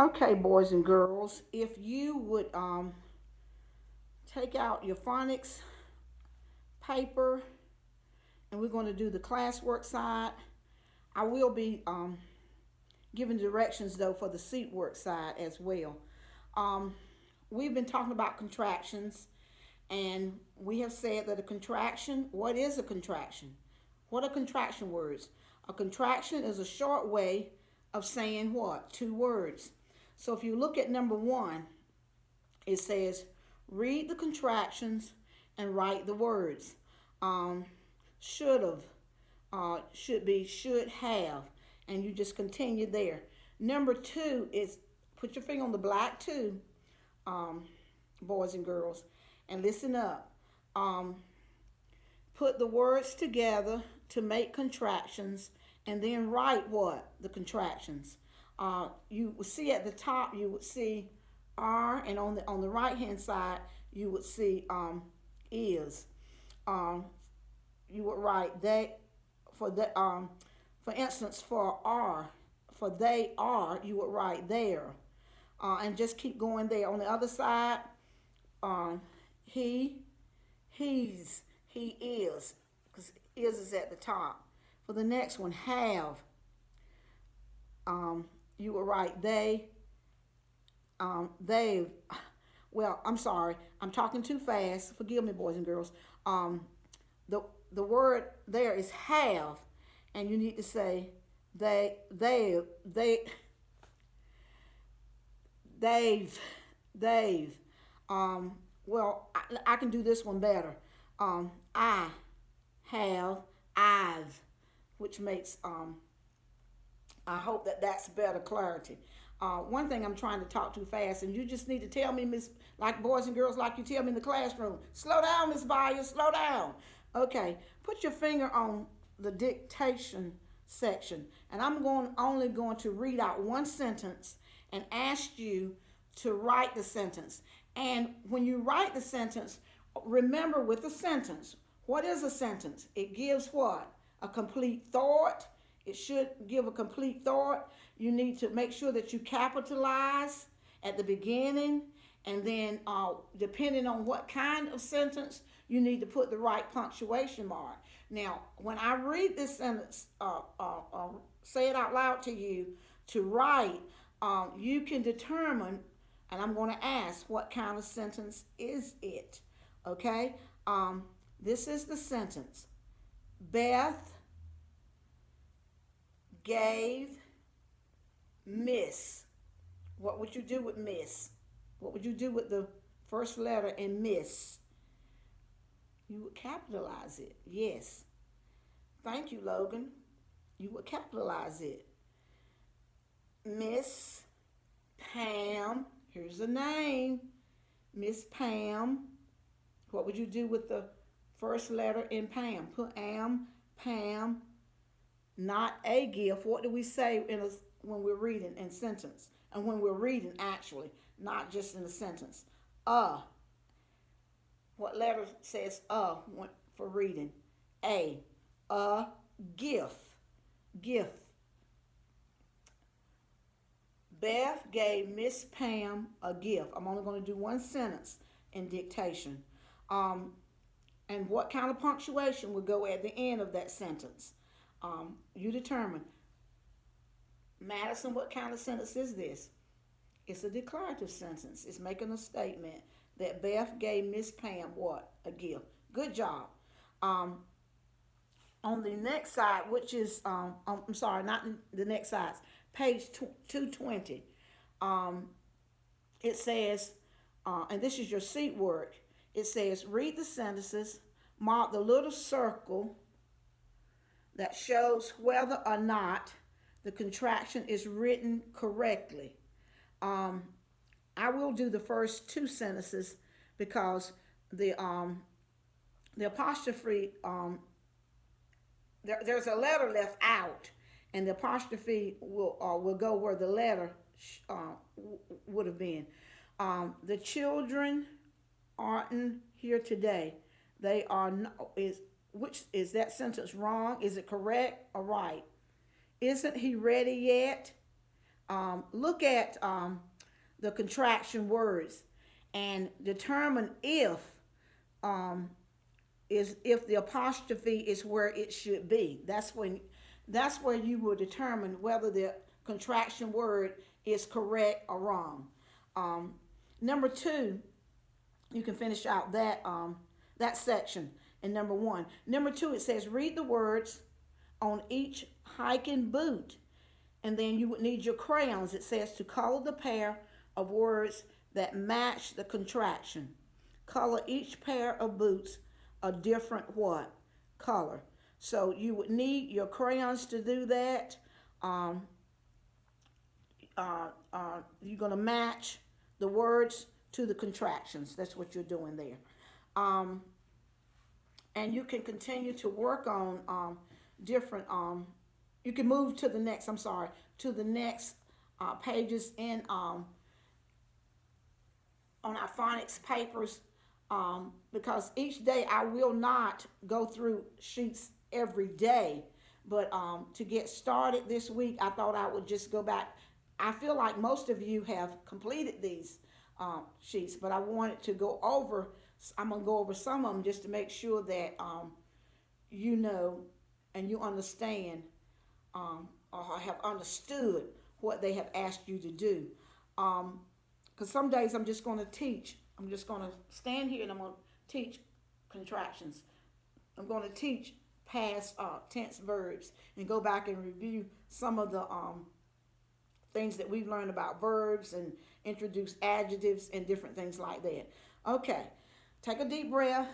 Okay, boys and girls, if you would take out your phonics paper and we're going to do the classwork side. I will be giving directions though for the seat work side as well. Um, we've been talking about contractions and we have said that a contraction, what is a contraction? What are contraction words? A contraction is a short way of saying what? Two words. So if you look at number one, it says read the contractions and write the words. Um, should have, should be, should have, and you just continue there. Number two is put your finger on the black two, um, boys and girls, and listen up. Um, put the words together to make contractions, and then write what the contractions. You would see at the top, you would see are, and on the right hand side, you would see is. Um, you would write they for the for instance for are for they are you would write there, and just keep going there. On the other side, um, he he is, because is at the top. For the next one, have, you would write they. Well, I'm sorry, I'm talking too fast. Forgive me, boys and girls. Um, the the word there is have, and you need to say they they've they've. Well, I can do this one better. I have, I've, which makes I hope that that's better clarity. One thing, I'm trying to talk too fast, and you just need to tell me, Miss, like boys and girls, like you tell me in the classroom, slow down, Miss Byers, slow down. Okay, put your finger on the dictation section, and I'm only going to read out one sentence and ask you to write the sentence. And when you write the sentence, remember with the sentence, what is a sentence? It gives what? A complete thought. It should give a complete thought. You need to make sure that you capitalize at the beginning, and then depending on what kind of sentence, you need to put the right punctuation mark. Now, when I read this sentence, say it out loud to you to write, you can determine, and I'm going to ask, what kind of sentence is it? Okay? This is the sentence. Beth gave Miss. What would you do with Miss? What would you do with the first letter in Miss? You would capitalize it. Yes. Thank you, Logan. You would capitalize it. Miss Pam. Here's the name. Miss Pam. What would you do with the first letter in Pam? Put am, Pam, not a gift. What do we say when we're reading in sentence? And when we're reading, actually, not just in a sentence. What letter says for reading? A. A gift. Gift. Beth gave Miss Pam a gift. I'm only going to do one sentence in dictation. Um, and what kind of punctuation would go at the end of that sentence? You determine. Madison, what kind of sentence is this? It's a declarative sentence. It's making a statement that Beth gave Miss Pam what? A gift. Good job. Um, on the next side, which is, I'm sorry, not the next side, page 220, um, it says, and this is your seat work, it says, read the sentences, mark the little circle that shows whether or not the contraction is written correctly. Um, I will do the first two sentences because the apostrophe, there's a letter left out, and the apostrophe will go where the letter would have been. The children aren't here today. They are no, is which is that sentence wrong? Is it correct or right? Isn't he ready yet? look at the contraction words and determine um, if the apostrophe is where it should be. That's where you will determine whether the contraction word is correct or wrong. Um, Number two, you can finish out that section in number one. Number two, it says read the words on each hiking boot, and then you would need your crayons. It says to color the pair of words that match the contraction. Color each pair of boots a different what color. So you would need your crayons to do that. Um, you're going to match the words to the contractions. That's what you're doing there. Um, and you can continue to work on different, you can move to the next, I'm sorry, to the next pages in on our phonics papers, because each day I will not go through sheets every day. But to get started this week, I thought I would just go back. I feel like most of you have completed these sheets, but I wanted to go over. I'm gonna go over some of them just to make sure that you know and you understand or have understood what they have asked you to do. Because some days I'm just going to teach. I'm just going to stand here and I'm going to teach contractions. I'm going to teach past tense verbs and go back and review some of the things that we've learned about verbs and introduce adjectives and different things like that. Okay, take a deep breath.